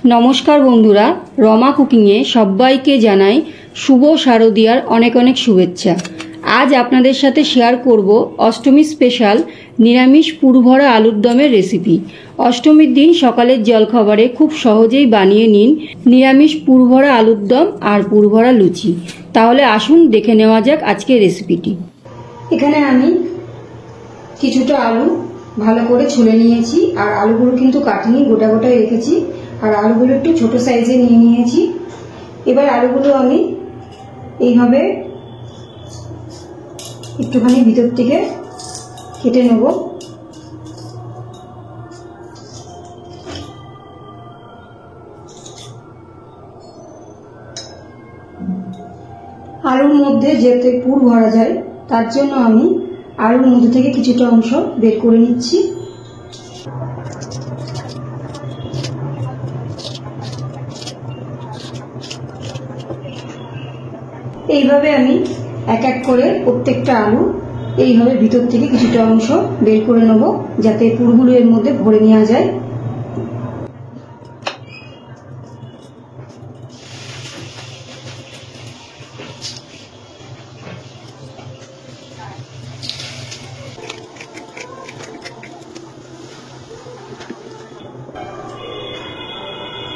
नमस्कार बंधुरा रमा कुकिंगे सबाइके जानाई शुभ शारदियार अनेक अनेक शुभेच्छा। आज आपनादेर साथे शेयर करब अष्टमी स्पेशल निरामिष पुरभरा आलुर दमेर रेसिपि। अष्टमीर दिन सकालेर जलखाबारे खूब सहजेई बानिये निन निरामिष पुरभरा आलुर दम और पुरभरा लुचि। ताहले आसुन देखे नेওয়া যাক आजकेर रेसिपिटी। एखाने आमी किछुटा आलू भालो करे छुले निয়েছি और आलूगुलो किन्तु काटिনি गोटा गोटाই রেখেছি और आलूगुलो একটু ছোট সাইজে নিয়ে নিয়েছি। এবার আলুগুলো আমি এইভাবে একটুখানি ভিতর থেকে কেটে নেব। আলুর মধ্যে যাতে পুর ভরা যায় তার জন্য আমি আলুর মধ্যে থেকে কিছুটা অংশ বের করে নিচ্ছি। এইভাবে আমি এক এক করে প্রত্যেকটা আলু এইভাবে ভিতর থেকে কিছুটা অংশ বের করে নেব যাতে পুরগুলো এর মধ্যে ভরে নেওয়া যায়।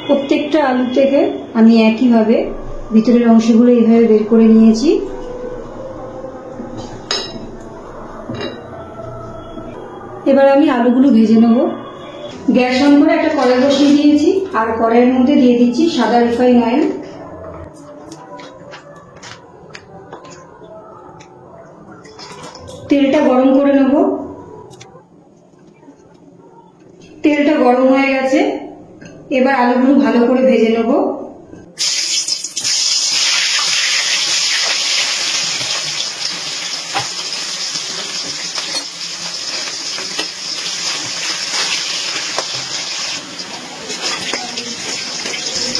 প্রত্যেকটা আলু থেকে আমি একইভাবে ভিতরের অংশগুলো এইভাবে বের করে নিয়েছি। এবার আমি আলুগুলো ভেজে নেব। গ্যাস অন করে একটা কড়াই বসিয়ে দিয়েছি আর কড়াইয়ের মধ্যে দিয়ে দিচ্ছি সাদা রিফাইন অয়েল। তেলটা গরম করে নেব। তেলটা গরম হয়ে গেছে, এবার আলুগুলো ভালো করে ভেজে নেব।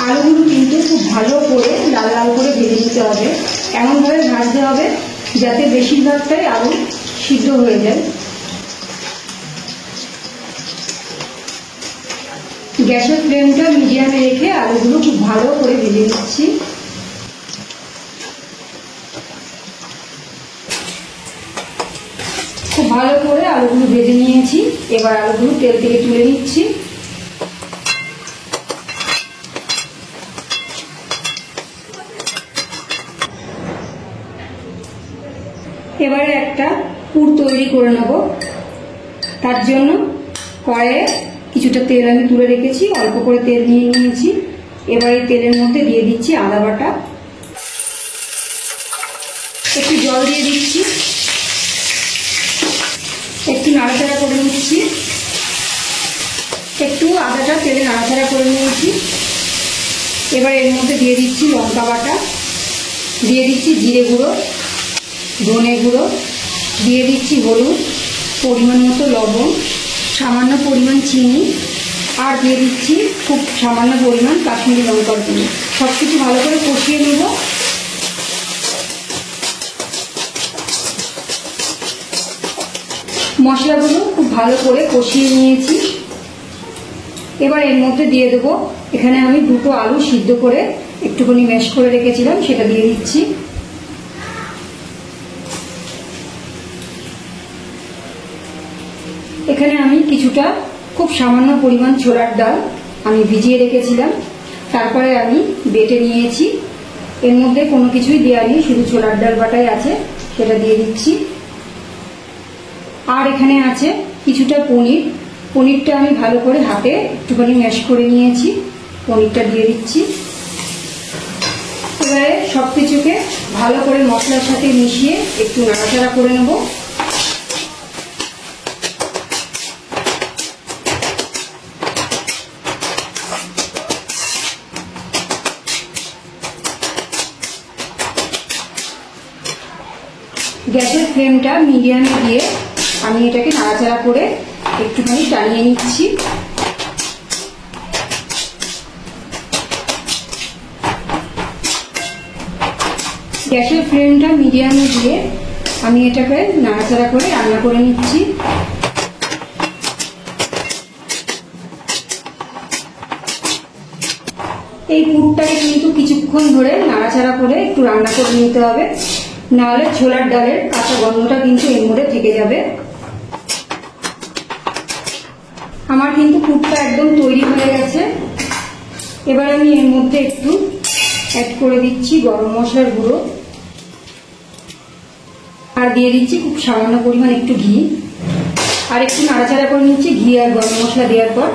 আলুগুলো কিন্তু খুব ভালো করে লাল লাল করে ভেজে নিতে হবে। এমনভাবে ভাজতে হবে যাতে বেশিরভাগটাই আলু সিদ্ধ হয়ে যায়। গ্যাসের ফ্লেমটা মিডিয়ামে রেখে আলুগুলো খুব ভালো করে ভেজে নিচ্ছি। খুব ভালো করে আলুগুলো ভেজে নিয়েছি, এবার আলুগুলো তেল থেকে তুলে নিচ্ছি। এবারে একটা পুর তৈরি করে নেব। তার জন্য কড়াইয়ে কিছুটা তেল আমি তুলে রেখেছি, অল্প করে তেল নিয়ে নিয়েছি। এবার এই তেলের মধ্যে দিয়ে দিচ্ছি আদা বাটা, একটু জল দিয়ে দিচ্ছি, একটু নাড়াচাড়া করে নিচ্ছি। একটু আদাটা তেলে নাড়াচাড়া করে নিয়েছি। এবার এর মধ্যে দিয়ে দিচ্ছি লঙ্কা বাটা, দিয়ে দিচ্ছি জিরে গুঁড়ো, ধনে গুঁড়ো, দিয়ে দিচ্ছি হলুদ, পরিমাণ মতো লবণ, সামান্য পরিমাণ চিনি আর দিয়ে দিচ্ছি খুব সামান্য পরিমাণ কাশ্মীরি লঙ্কার গুঁড়ো। সব কিছু ভালো করে কষিয়ে নেব। মশলাগুলো খুব ভালো করে কষিয়ে নিয়েছি। এবার এর মধ্যে দিয়ে দেবো, এখানে আমি দুটো আলু সিদ্ধ করে একটুখানি ম্যাশ করে রেখেছিলাম, সেটা দিয়ে দিচ্ছি। এখানে আমি কিছুটা খুব সামান্য পরিমাণ ছোলার ডাল আমি ভিজিয়ে রেখেছিলাম, তারপরে আমি বেটে নিয়েছি। এর মধ্যে কোনো কিছুই দেওয়া নেই, শুধু ছোলার ডাল বাটাই আছে, সেটা দিয়ে দিচ্ছি। আর এখানে আছে কিছুটা পনির। পনিরটা আমি ভালো করে হাতে একটুখানি ম্যাশ করে নিয়েছি, পনিরটা দিয়ে দিচ্ছি। এবারে সব কিছুকে ভালো করে মশলার সাথে মিশিয়ে একটু নাড়াচাড়া করে নেব। গ্যাসের ফ্লেমটা মিডিয়ামে দিয়ে আমি এটাকে নাড়াচাড়া করে একটুখানি টানিয়ে নিচ্ছি। গ্যাসের ফ্লেমটা মিডিয়ামে দিয়ে আমি এটাকে নাড়াচাড়া করে রান্না করে নিচ্ছি। এই পুরটাকে কিন্তু কিছুক্ষণ ধরে নাড়াচাড়া করে একটু রান্না করে নিতে হবে, নাহলে ছোলার ডালের কাঁচা গন্ধটা কিন্তু এর মধ্যে থেকে যাবে। আমার কিন্তু পুরটা একদম তৈরি হয়ে গেছে। এবার আমি এর মধ্যে একটু অ্যাড করে দিচ্ছি গরম মশলার গুঁড়ো, আর দিয়ে দিচ্ছি খুব সামান্য পরিমাণ একটু ঘি, আর একটু নাড়াচাড়া করে নিচ্ছি ঘি আর গরম মশলা দেওয়ার পর।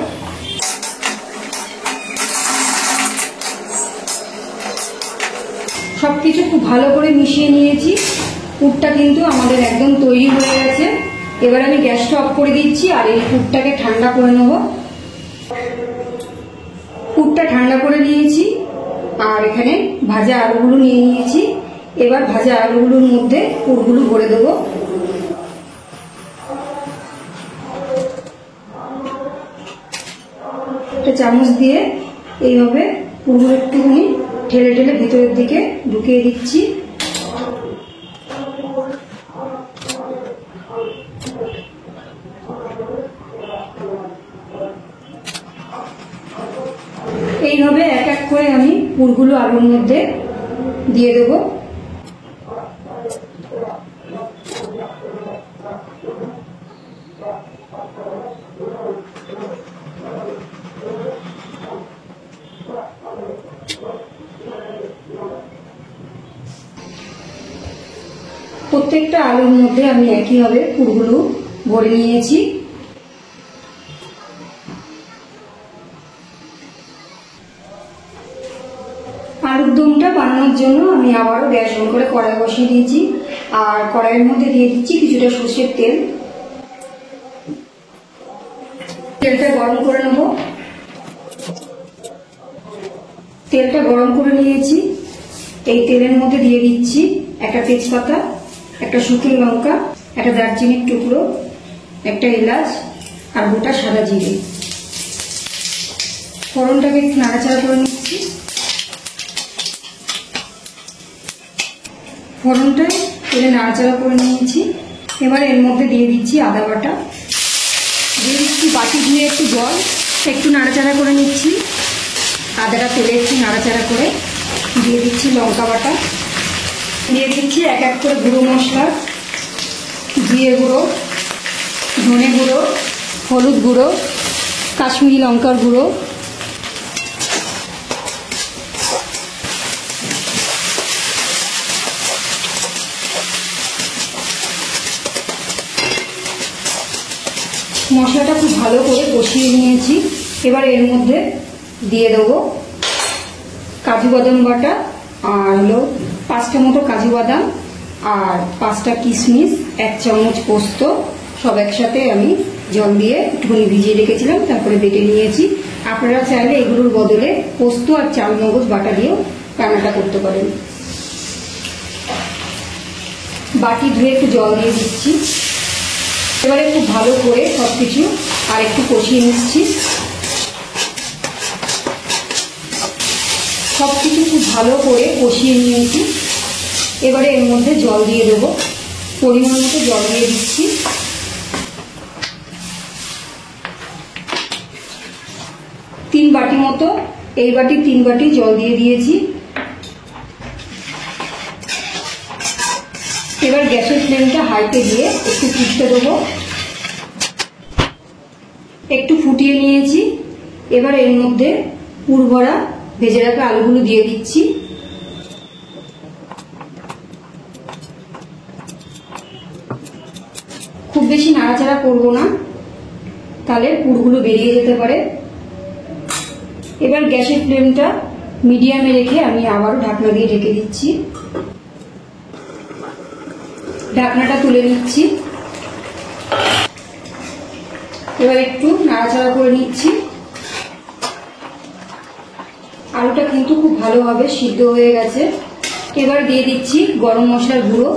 সবকিছু খুব ভালো করে মিশিয়ে নিয়েছি। পুরটা কিন্তু আমাদের একদম তৈরি হয়ে গেছে। এবার আমি গ্যাসটা অফ করে দিচ্ছি আর এই পুরটাকে ঠান্ডা করে নেব। পুরটা ঠান্ডা করে নিয়েছি আর এখানে ভাজা আলুগুলো নিয়ে নিয়েছি। এবার ভাজা আলুগুলোর মধ্যে পুরগুলো ভরে দেবো। একটা চামচ দিয়ে এইভাবে পুরগুলো একটুখানি ঠেলে ঠেলে ভিতরের দিকে ঢুকিয়ে দিচ্ছি। এইভাবে এক এক করে আমি পুরগুলো আলুর মধ্যে দিয়ে দেব। প্রত্যেকটা আলুর মধ্যে আমি একইভাবে পুরগুলো ভরে নিয়েছি। আলুর দমটা বানানোর জন্য আমি আবারও গ্যাস অন করে কড়াই বসিয়ে দিয়েছি আর কড়াইয়ের মধ্যে দিয়ে দিচ্ছি কিছুটা সর্ষের তেল। তেলটা গরম করে নেব। তেলটা গরম করে নিয়েছি। এই তেলের মধ্যে দিয়ে দিচ্ছি একটা তেজপাতা, একটা শুকনো লঙ্কা, একটা দারচিনির টুকরো, একটা এলাচ আর গোটা সাদা জিরে। ফোড়নটাকে একটু নাড়াচাড়া করে নিচ্ছি। ফোড়নটা তেলে নাড়াচাড়া করে নিয়েছি। এবার এর মধ্যে দিয়ে দিচ্ছি আদা বাটা, দিয়ে দিচ্ছি বাটি ধুয়ে একটু জল, একটু নাড়াচাড়া করে নিচ্ছি। আদাটা তেলে একটু নাড়াচাড়া করে দিয়ে দিচ্ছি লঙ্কা বাটা, দিয়ে দিচ্ছি এক এক করে গুঁড়ো মশলা, জিরে গুঁড়ো, ধনে গুঁড়ো, হলুদ গুঁড়ো, কাশ্মীরি লঙ্কার গুঁড়ো, মশলাটা খুব ভালো করে কষিয়ে নিয়েছি। এবার এর মধ্যে দিয়ে দেবো কাজু বাদাম বাটা, আর হলো 5টা মতো কাজু বাদাম আর 5টা কিশমিশ, 1 চামচ পোস্ত, সব একসাথে আমি জল দিয়ে একটুখানি ভিজিয়ে রেখেছিলাম, তারপরে বেটে নিয়েছি। আপনারা চাইলে এগুলোর বদলে পোস্ত আর চাল মগজ বাটা দিয়েও রান্নাটা করতে পারেন। বাটি ধুয়ে একটু জল দিয়ে দিচ্ছি। এবারে খুব ভালো করে সবকিছু আর একটু কষিয়ে নিচ্ছি। সবকিছু খুব ভালো করে কষিয়ে নিয়েছি। এবারে এর মধ্যে জল দিয়ে দেবো, পরিমাণ মতো জল দিয়ে দিচ্ছি। 3 বাটি মতো, এই বাটি 3 বাটি জল দিয়ে দিয়েছি। এবার গ্যাসের ফ্লেমটা হাইতে দিয়ে একটু ফুটতে দেবো। একটু ফুটিয়ে নিয়েছি। এবার এর মধ্যে পুর ভরা ভেজে রাখা আলুগুলো দিয়ে দিচ্ছি। খুব বেশি নাড়াচাড়া করব না, তাহলে পুরগুলো বেরিয়ে যেতে পারে। এবার গ্যাসের ফ্লেমটা মিডিয়ামে রেখে আমি আবারও ঢাকনা দিয়ে ঢেকে দিচ্ছি। ঢাকনাটা তুলে নিচ্ছি। এবার একটু নাড়াচাড়া করে নিচ্ছি। আলুটা কিন্তু খুব ভালোভাবে সিদ্ধ হয়ে গেছে। এবার দিয়ে দিচ্ছি গরম মশলার গুঁড়ো,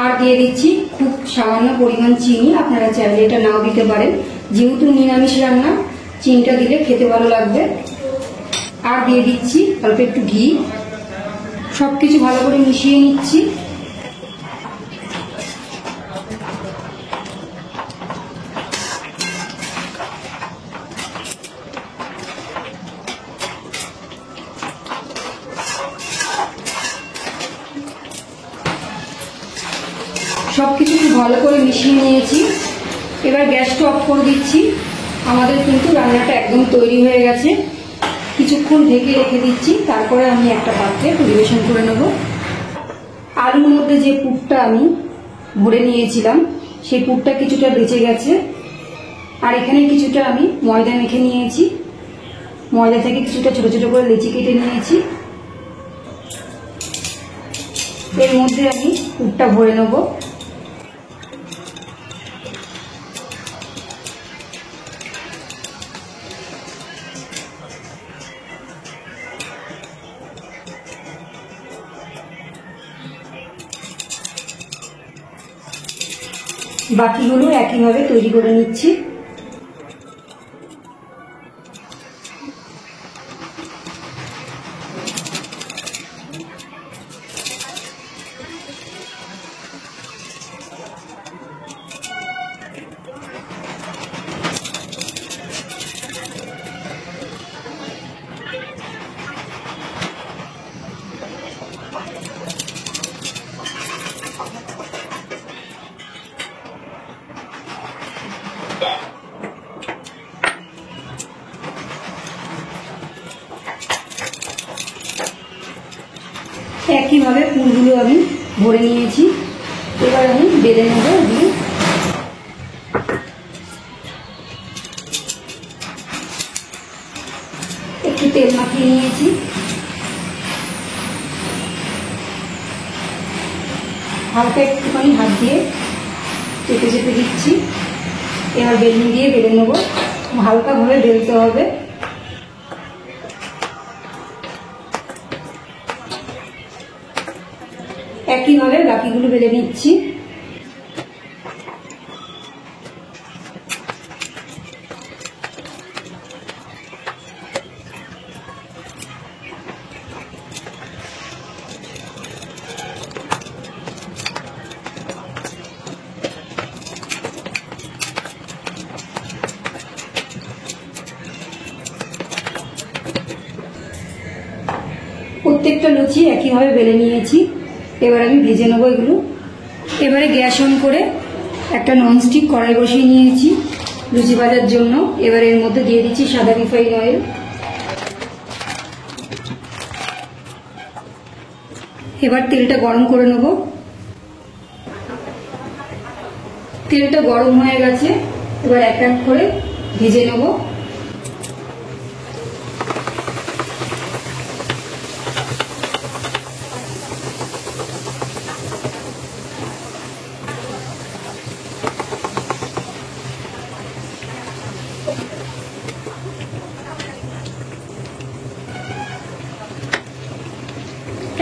আর দিয়ে দিচ্ছি খুব সামান্য পরিমাণ চিনি। আপনারা চাইলে এটা নাও দিতে পারেন, যেহেতু নিরামিষ রান্না চিনিটা দিলে খেতে ভালো লাগবে। আর দিয়ে দিচ্ছি অল্প একটু ঘি। সবকিছু ভালো করে মিশিয়ে নিচ্ছি। সব কিছু খুব ভালো করে মিশিয়ে নিয়েছি। এবার গ্যাসটা অফ করে দিচ্ছি। আমাদের কিন্তু রান্নাটা একদম তৈরি হয়ে গেছে। কিছুক্ষণ ঢেকে রেখে দিচ্ছি, তারপরে আমি একটা পাত্রে পরিবেশন করে নেব। আলুর মধ্যে যে পুরটা আমি ভরে নিয়েছিলাম সেই পুরটা কিছুটা বেঁচে গেছে। আর এখানে কিছুটা আমি ময়দা মেখে নিয়েছি। ময়দা থেকে কিছুটা ছোট ছোট করে লেচি কেটে নিয়েছি। এর মধ্যে আমি পুরটা ভরে নেব। বাকিগুলো একইভাবে তৈরি করে নিচ্ছি। একইভাবে ফুলগুলো আমি ভরে নিয়েছি। এবার আমি বেলে নেব। দিয়ে একটু তেল মাখিয়ে নিয়েছি। হালকা একটুখানি হাত দিয়ে চেপে চেপে দিচ্ছি। এবার বেলনি দিয়ে বেলে নেব। হালকাভাবে বেলতে হবে। একইভাবে বাকিগুলো বেলে নিচ্ছি। প্রত্যেকটা লুচি একইভাবে বেলে নিয়েছি। এবার আমি ভেজে নেবো এগুলো। এবারে গ্যাস অন করে একটা ননস্টিক কড়াই বসিয়ে নিয়েছি লুচি ভাজার জন্য। এবার এর মধ্যে দিয়ে দিচ্ছি সাদা রিফাইন অয়েল। এবার তেলটা গরম করে নেব। তেলটা গরম হয়ে গেছে। এবার এক এক করে ভেজে নেব।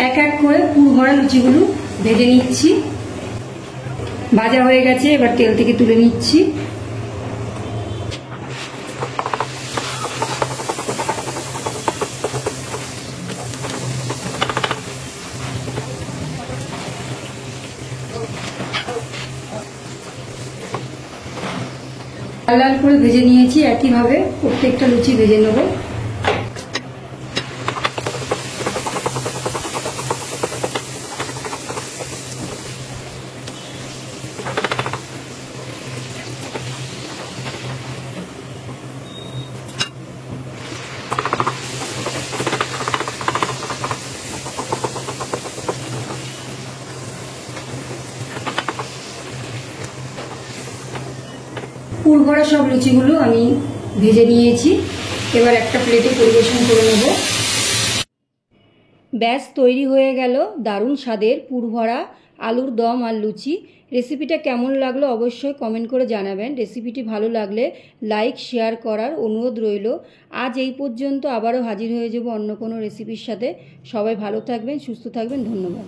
এক এক করে পুর ভরা লুচিগুলো ভেজে নিচ্ছি। ভাজা হয়ে গেছে। এবার তেল থেকে তুলে নিচ্ছি। লাল লাল করে ভেজে নিয়েছি। একইভাবে প্রত্যেকটা লুচি ভেজে নেব। পুর ভরা সব লুচিগুলো আমি ভেজে নিয়েছি। এবার একটা প্লেটে পরিবেশন করে নেব। ব্যাস তৈরি হয়ে গেল দারুণ স্বাদের পুর ভরা আলুর দম আর লুচি। রেসিপিটা কেমন লাগলো অবশ্যই কমেন্ট করে জানাবেন। রেসিপিটি ভালো লাগলে লাইক শেয়ার করার অনুরোধ রইল। আজ এই পর্যন্ত। আবারও হাজির হয়ে যাব অন্য কোনো রেসিপির সাথে। সবাই ভালো থাকবেন, সুস্থ থাকবেন। ধন্যবাদ।